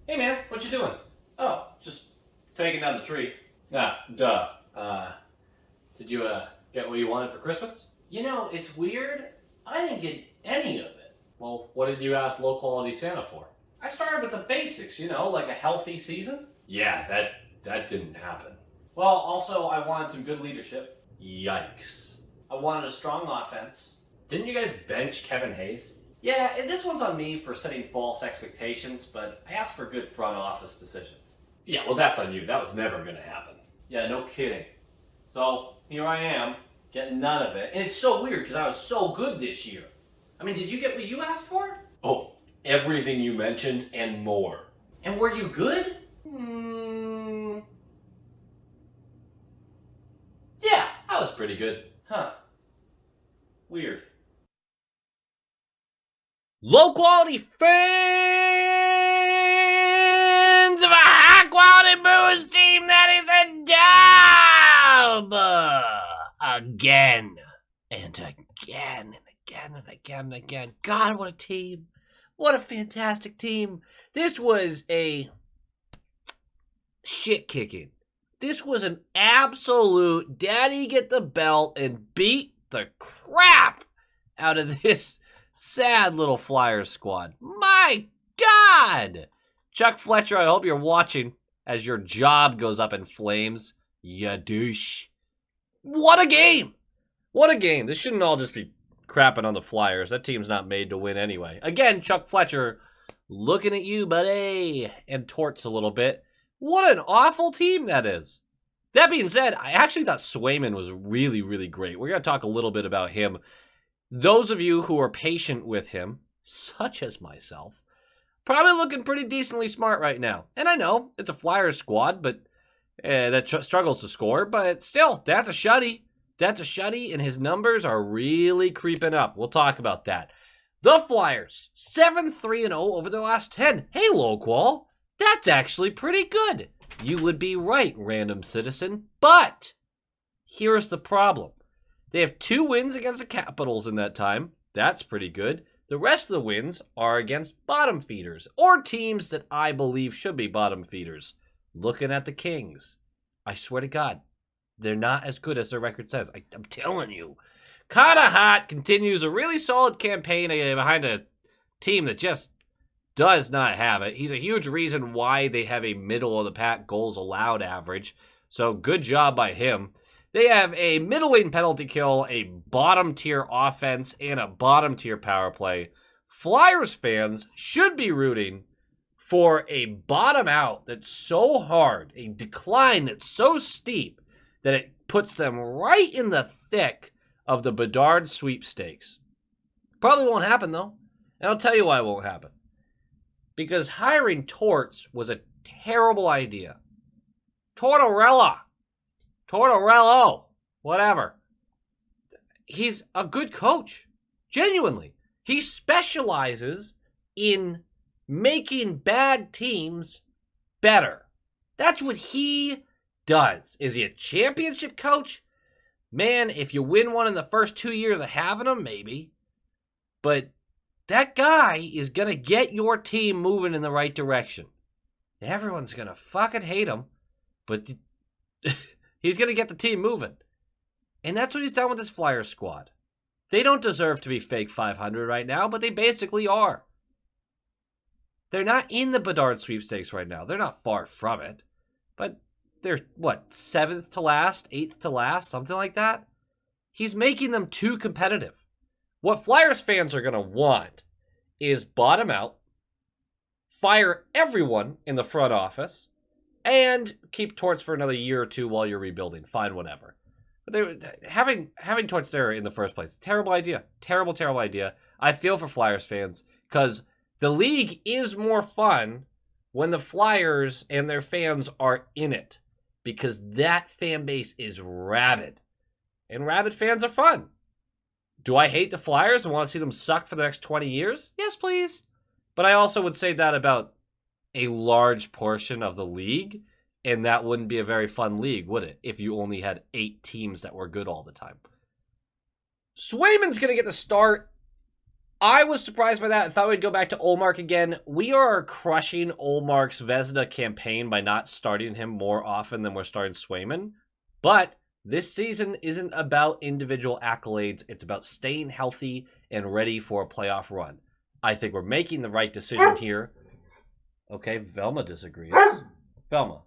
Hey man, what you doing? Oh, just taking down the tree. Ah, duh. Did you get what you wanted for Christmas? You know, it's weird. I didn't get any of it. Well, what did you ask low quality Santa for? I started with the basics, like a healthy season. Yeah, that didn't happen. Well, also I wanted some good leadership. Yikes. I wanted a strong offense. Didn't you guys bench Kevin Hayes? Yeah, and this one's on me for setting false expectations, but I asked for good front office decisions. Yeah, well, that's on you. That was never going to happen. Yeah, no kidding. So here I am, getting none of it. And it's so weird because I was so good this year. I mean, did you get what you asked for? Oh, everything you mentioned and more. And were you good? Yeah, I was pretty good. Huh. Weird. Low quality fans of a high quality Bruins team that is a dub again and again and again and again and again. God, what a team! What a fantastic team! This was a shit kicking. This was an absolute daddy get the belt and beat the crap out of this sad little Flyers squad. My God! Chuck Fletcher, I hope you're watching as your job goes up in flames. Ya douche. What a game! What a game. This shouldn't all just be crapping on the Flyers. That team's not made to win anyway. Again, Chuck Fletcher, looking at you, buddy. And Torts a little bit. What an awful team that is. That being said, I actually thought Swayman was really, really great. We're going to talk a little bit about him. Those of you who are patient with him, such as myself, probably looking pretty decently smart right now. And I know it's a Flyers squad, but that struggles to score. But still, that's a shutty. That's a shutty, and his numbers are really creeping up. We'll talk about that. The Flyers, 7-3-0 over their last 10. Hey, Loqual, that's actually pretty good. You would be right, random citizen. But here's the problem. They have 2 wins against the Capitals in that time. That's pretty good. The rest of the wins are against bottom feeders, or teams that I believe should be bottom feeders. Looking at the Kings, I swear to God, they're not as good as their record says. I'm telling you. Kinda Hot continues a really solid campaign behind a team that just does not have it. He's a huge reason why they have a middle-of-the-pack goals allowed average. So good job by him. They have a middling penalty kill, a bottom-tier offense, and a bottom-tier power play. Flyers fans should be rooting for a bottom out that's so hard, a decline that's so steep, that it puts them right in the thick of the Bedard sweepstakes. Probably won't happen, though. And I'll tell you why it won't happen. Because hiring Torts was a terrible idea. Tortorella, whatever. He's a good coach. Genuinely. He specializes in making bad teams better. That's what he does. Is he a championship coach? Man, if you win one in the first 2 years of having him, maybe. But that guy is going to get your team moving in the right direction. Everyone's going to fucking hate him, but he's going to get the team moving. And that's what he's done with his Flyers squad. They don't deserve to be fake 500 right now, but they basically are. They're not in the Bedard sweepstakes right now. They're not far from it. But they're, 7th to last, 8th to last, something like that? He's making them too competitive. What Flyers fans are going to want is bottom out, fire everyone in the front office, and keep Torts for another year or 2 while you're rebuilding. Fine, whatever. But having Torts there in the first place, terrible idea. Terrible idea. I feel for Flyers fans because the league is more fun when the Flyers and their fans are in it, because that fan base is rabid. And rabid fans are fun. Do I hate the Flyers and want to see them suck for the next 20 years? Yes, please. But I also would say that about a large portion of the league, and that wouldn't be a very fun league, would it? If you only had 8 teams that were good all the time. Swayman's going to get the start. I was surprised by that. I thought we'd go back to Ullmark again. We are crushing Ullmark's Vezina campaign by not starting him more often than we're starting Swayman. But this season isn't about individual accolades. It's about staying healthy and ready for a playoff run. I think we're making the right decision here. Okay, Velma disagrees. Velma.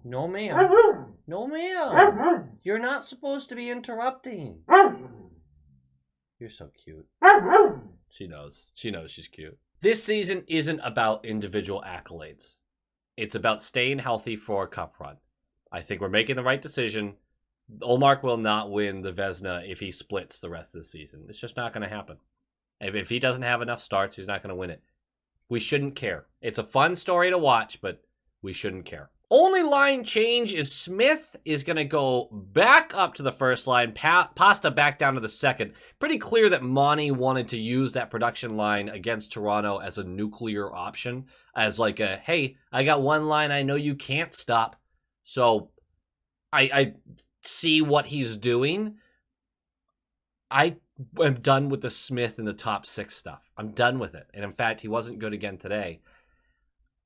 No, ma'am. No, ma'am. You're not supposed to be interrupting. You're so cute. She knows. She knows she's cute. This season isn't about individual accolades. It's about staying healthy for a cup run. I think we're making the right decision. Ullmark will not win the Vezina if he splits the rest of the season. It's just not going to happen. If he doesn't have enough starts, he's not going to win it. We shouldn't care. It's a fun story to watch, but we shouldn't care. Only line change is Smith is going to go back up to the first line, Pasta back down to the second. Pretty clear that Monty wanted to use that production line against Toronto as a nuclear option, as like a, hey, I got one line I know you can't stop. So I see what he's doing. I am done with the Smith in the top six stuff. I'm done with it. And in fact, he wasn't good again today.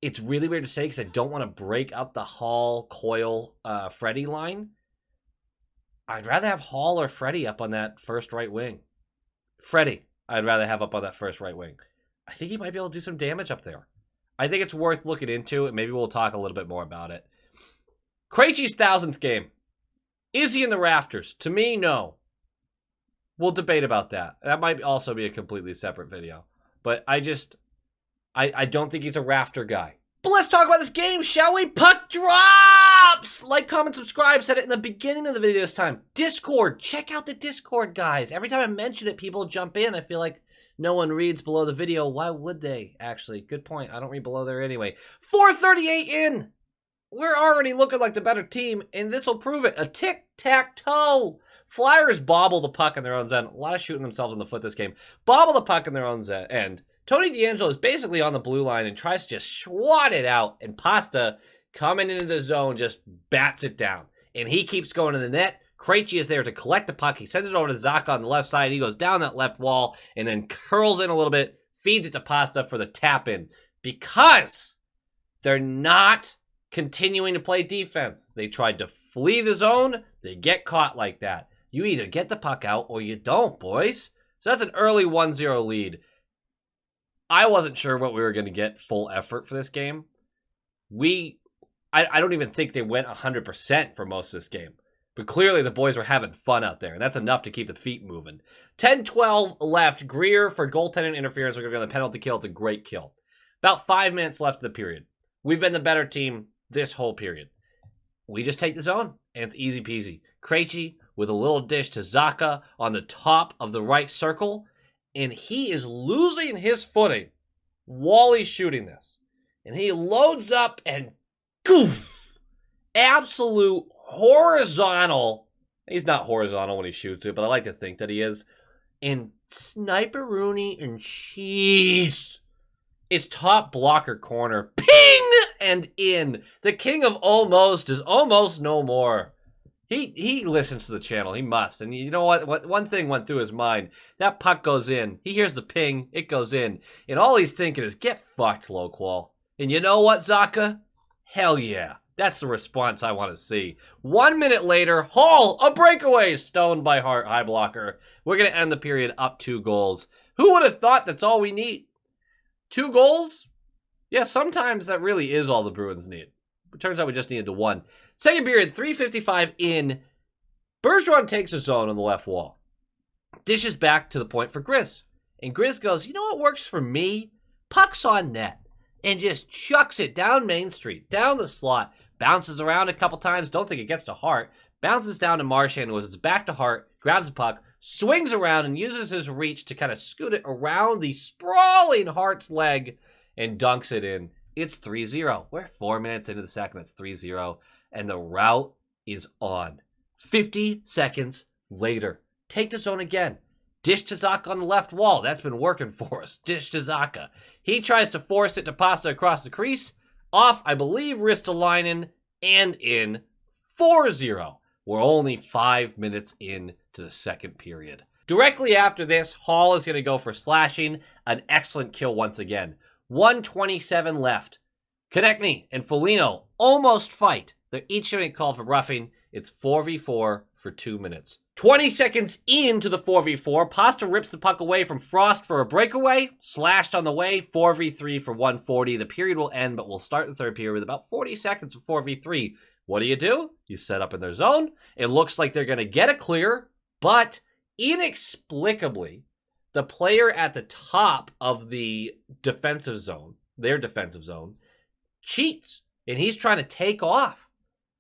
It's really weird to say because I don't want to break up the Hall, Coyle, Freddie line. I'd rather have Hall or Freddie up on that first right wing. Freddie, I'd rather have up on that first right wing. I think he might be able to do some damage up there. I think it's worth looking into, and maybe we'll talk a little bit more about it. Krejci's 1,000th game. Is he in the rafters? To me, no. We'll debate about that. That might also be a completely separate video. But I don't think he's a rafter guy. But let's talk about this game, shall we? Puck drops! Like, comment, subscribe. Said it in the beginning of the video this time. Discord. Check out the Discord, guys. Every time I mention it, people jump in. I feel like no one reads below the video. Why would they, actually? Good point. I don't read below there anyway. 4:38 in. We're already looking like the better team, and this will prove it. A tic-tac-toe. Flyers bobble the puck in their own end. A lot of shooting themselves in the foot this game. Bobble the puck in their own end. Tony DeAngelo is basically on the blue line and tries to just swat it out. And Pasta, coming into the zone, just bats it down. And he keeps going to the net. Krejci is there to collect the puck. He sends it over to Zacha on the left side. He goes down that left wall and then curls in a little bit, feeds it to Pasta for the tap-in. Because they're not continuing to play defense. They tried to flee the zone. They get caught like that. You either get the puck out or you don't, boys. So that's an early 1-0 lead. I wasn't sure what we were going to get full effort for this game. I don't even think they went 100% for most of this game. But clearly the boys were having fun out there, and that's enough to keep the feet moving. 10-12 left. Greer for goaltending interference. We're going to go to the penalty kill. It's a great kill. About 5 minutes left of the period. We've been the better team this whole period. We just take the zone, and it's easy peasy. Krejci with a little dish to Zacha on the top of the right circle, and he is losing his footing while he's shooting this. And he loads up and goof! Absolute horizontal. He's not horizontal when he shoots it, but I like to think that he is. And Sniper-Rooney and cheese. It's top blocker corner. Ping! And in. The king of almost is almost no more. He listens to the channel. He must. And you know what? One thing went through his mind. That puck goes in. He hears the ping. It goes in. And all he's thinking is, get fucked, low qual. And you know what, Zacha? Hell yeah. That's the response I want to see. 1 minute later, Hall, a breakaway, stoned by Hart, high blocker. We're going to end the period up 2 goals. Who would have thought that's all we need? 2 goals? Yeah, sometimes that really is all the Bruins need. It turns out we just needed the 1. Second period, 3:55 in. Bergeron takes a zone on the left wall. Dishes back to the point for Grizz. And Grizz goes, you know what works for me? Puck's on net. And just chucks it down Main Street, down the slot. Bounces around a couple times. Don't think it gets to Hart. Bounces down to Marchand, who is back to Hart. Grabs the puck. Swings around and uses his reach to kind of scoot it around the sprawling Hart's leg. And dunks it in. It's 3-0. We're 4 minutes into the second. It's 3-0. And the route is on. 50 seconds later. Take the zone again. Dish to Zacha on the left wall. That's been working for us. Dish to Zacha. He tries to force it to Pasta across the crease. Off, I believe, Ristolainen. And in. 4-0. We're only 5 minutes into the second period. Directly after this, Hall is going to go for slashing. An excellent kill once again. 1:27 left. Konechny and Foligno almost fight. They're each going to get called for roughing. It's 4v4 for 2 minutes. 20 seconds into the 4v4, Pasta rips the puck away from Frost for a breakaway. Slashed on the way, 4v3 for 140. The period will end, but we'll start the third period with about 40 seconds of 4v3. What do? You set up in their zone. It looks like they're going to get a clear, but inexplicably, the player at the top of the defensive zone, their defensive zone, cheats, and he's trying to take off.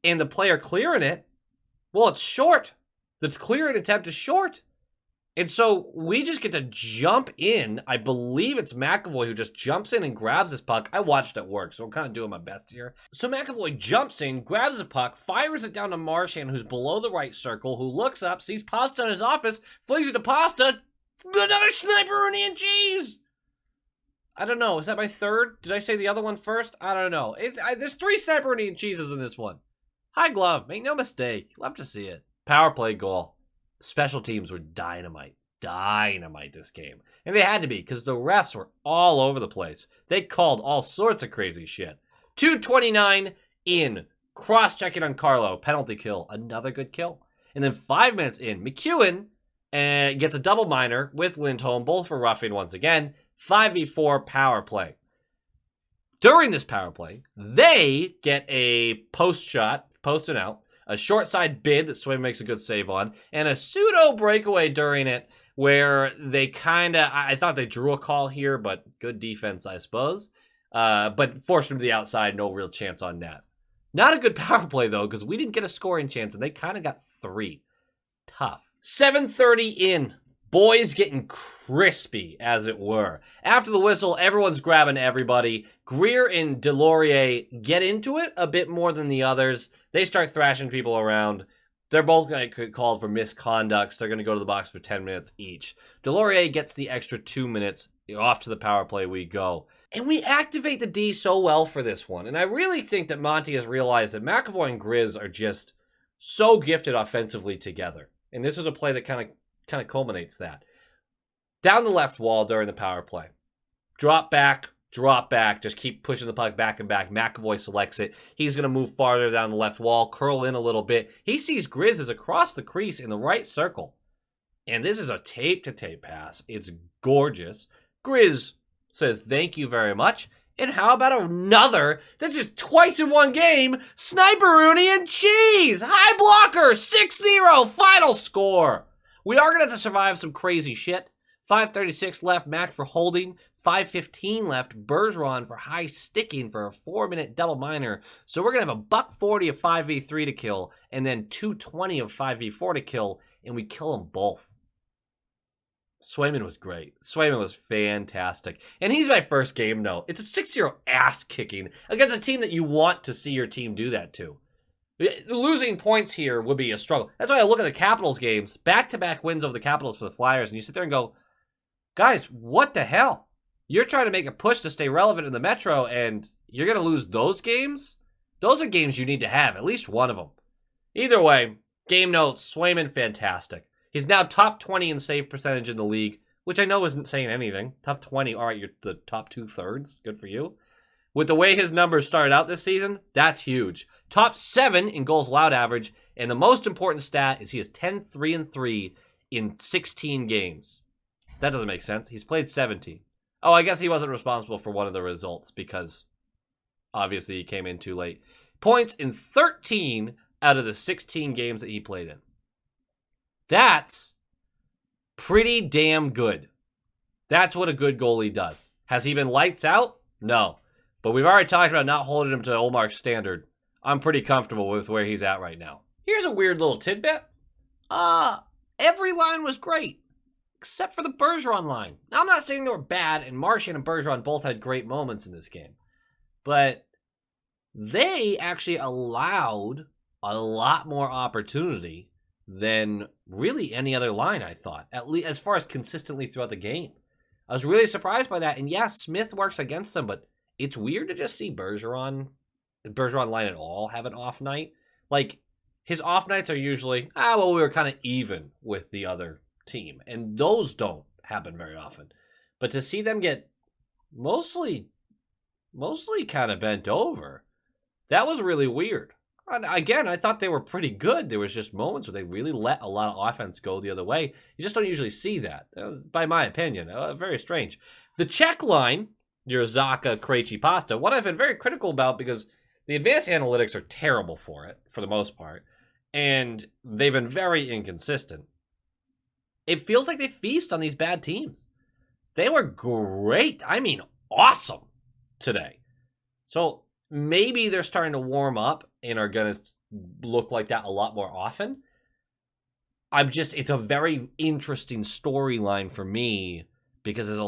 And the player clearing it, well, it's short. The clearing attempt is short. And so we just get to jump in. I believe it's McAvoy who just jumps in and grabs this puck. I watched it work, so I'm kind of doing my best here. So McAvoy jumps in, grabs the puck, fires it down to Marchand, who's below the right circle, who looks up, sees Pasta in his office, flings it to Pasta. Another sniper and cheese! I don't know. Is that my third? Did I say the other one first? I don't know. There's 3 sniper and cheeses in this one. High glove. Make no mistake. Love to see it. Power play goal. Special teams were dynamite. Dynamite this game. And they had to be because the refs were all over the place. They called all sorts of crazy shit. 2:29 in. Cross-checking on Carlo. Penalty kill. Another good kill. And then 5 minutes in. McEwen gets a double minor with Lindholm. Both for roughing once again. 5v4 power play. During this power play, they get a post shot. Posting out, a short side bid that Swayman makes a good save on, and a pseudo breakaway during it where they I thought they drew a call here, but good defense, I suppose. But forced him to the outside, no real chance on net. Not a good power play, though, because we didn't get a scoring chance, and they kind of got 3. Tough. 7:30 in. Boys getting crispy, as it were. After the whistle, everyone's grabbing everybody. Greer and Delorier get into it a bit more than the others. They start thrashing people around. They're both going to get called for misconducts. They're going to go to the box for 10 minutes each. Delorier gets the extra 2 minutes. Off to the power play we go. And we activate the D so well for this one. And I really think that Monty has realized that McAvoy and Grizz are just so gifted offensively together. And this is a play that kind of culminates that. Down the left wall during the power play. Drop back, just keep pushing the puck back and back. McAvoy selects it. He's going to move farther down the left wall, curl in a little bit. He sees Grizz is across the crease in the right circle. And this is a tape-to-tape pass. It's gorgeous. Grizz says, thank you very much. And how about another, that's just twice in one game, Sniper-Rooney and Cheese! High blocker, 6-0, final score. We are going to have to survive some crazy shit. 5:36 left, Mac for holding. 5:15 left, Bergeron for high sticking for a 4-minute double minor. So we're going to have a $140 of 5v3 to kill, and then $220 of 5v4 to kill, and we kill them both. Swayman was great. Swayman was fantastic. And he's my first game note. It's a 6-0 ass kicking against a team that you want to see your team do that to. Losing points here would be a struggle. That's why I look at the Capitals games, back-to-back wins over the Capitals for the Flyers, and you sit there and go, guys, what the hell? You're trying to make a push to stay relevant in the Metro, and you're going to lose those games? Those are games you need to have, at least one of them. Either way, game notes, Swayman, fantastic. He's now top 20 in save percentage in the league, which I know isn't saying anything. Top 20, all right, you're the top 2/3. Good for you. With the way his numbers started out this season, that's huge. Top 7 in goals allowed average, and the most important stat is he is 10-3-3 in 16 games. That doesn't make sense. He's played 17. Oh, I guess he wasn't responsible for one of the results because obviously he came in too late. Points in 13 out of the 16 games that he played in. That's pretty damn good. That's what a good goalie does. Has he been lights out? No. But we've already talked about not holding him to Olmark's standard. I'm pretty comfortable with where he's at right now. Here's a weird little tidbit. Every line was great, except for the Bergeron line. Now, I'm not saying they were bad, and Marchand and Bergeron both had great moments in this game. But they actually allowed a lot more opportunity than really any other line, I thought, at least as far as consistently throughout the game. I was really surprised by that. And yeah, Smith works against them, but it's weird to just see Bergeron line at all have an off night. Like, his off nights are usually, we were kind of even with the other team, and those don't happen very often. But to see them get mostly kind of bent over, that was really weird. And again, I thought they were pretty good. There was just moments where they really let a lot of offense go the other way. You just don't usually see that, by my opinion. Very strange. The check line, your Zacha, Krejci, Pasta, what I've been very critical about because the advanced analytics are terrible for it, for the most part, and they've been very inconsistent. It feels like they feast on these bad teams. They were great. I mean, awesome today. So maybe they're starting to warm up and are going to look like that a lot more often. It's a very interesting storyline for me because there were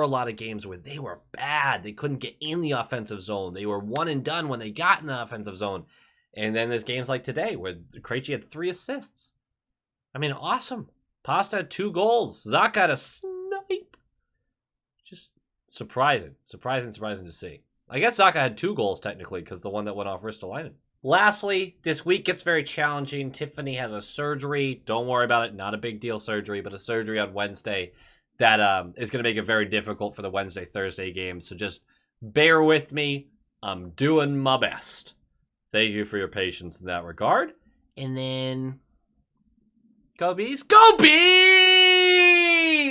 a lot of games where they were bad. They couldn't get in the offensive zone. They were one and done when they got in the offensive zone. And then there's games like today where Krejci had 3 assists. I mean, awesome. Pasta had 2 goals. Zacha had a snipe. Just surprising to see. I guess Zacha had 2 goals technically because the one that went off Ristolainen. Lastly, this week gets very challenging. Tiffany has a surgery. Don't worry about it. Not a big deal surgery, but a surgery on Wednesday that is going to make it very difficult for the Wednesday-Thursday game. So just bear with me. I'm doing my best. Thank you for your patience in that regard. And then, go Bees! Go Bees!